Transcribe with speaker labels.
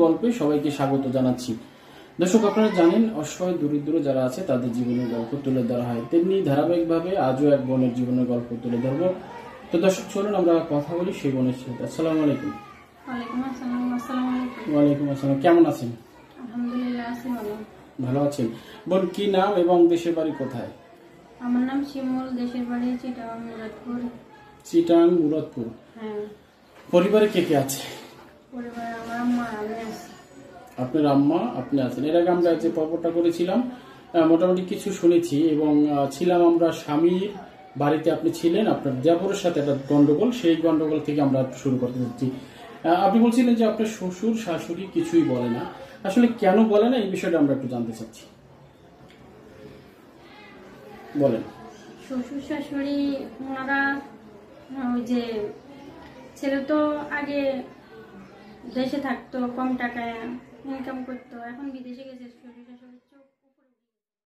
Speaker 1: গল্পে সবাইকে স্বাগত জানাচ্ছি। দর্শক, আপনারা জানেন অসহায় দরিদ্র যারা আছে তাদের জীবনের গল্প তুলে ধরা হয়, তেমনি ধারাবাহিকভাবে আজও এক বোনের জীবনের গল্প তুলে ধরবো। তো দর্শক, চলুন আমরা কথা বলি সেই বোনের সাথে। আসসালামু আলাইকুম। ওয়ালাইকুম আসসালাম। কেমন আছেন?
Speaker 2: আলহামদুলিল্লাহ, আছি ভালো।
Speaker 1: ভালো আছেন। বোন, কি নাম এবং দেশের বাড়ি কোথায়?
Speaker 2: আমার নাম শিমুল, দেশের বাড়ি চিটাগাং মুরাদপুর।
Speaker 1: চিটাং মুরাদপুর।
Speaker 2: হ্যাঁ।
Speaker 1: পরিবারে কে কে আছে?
Speaker 2: পরিবারে আমার আম্মা আর আমি আছি।
Speaker 1: আপনার আম্মা, আপনি আছেন। এর আগে আমরা যে পর্বটা করেছিলাম মোটামুটি কিছু শুনেছি এবং ছিলাম আমরা স্বামীর বাড়িতে, আপনি ছিলেন, আপনার দেবরের সাথে একটা গন্ডগোল, সেই গন্ডগোল থেকে আমরা শুরু করতে যাচ্ছি। আপনি বলছিলেন যে আপনার শ্বশুর শাশুড়ি কিছুই বলে না, আসলে কেন বলে না এই বিষয়টা আমরা একটু জানতে চাচ্ছি, বলেন।
Speaker 2: শ্বশুর শাশুড়ি ওনারা ওই যে ছেলে তো আগে দেশে থাকতো, কম টাকায় ইনকাম করতো, এখন বিদেশে গেছে। শ্বশুর শাশুড়ি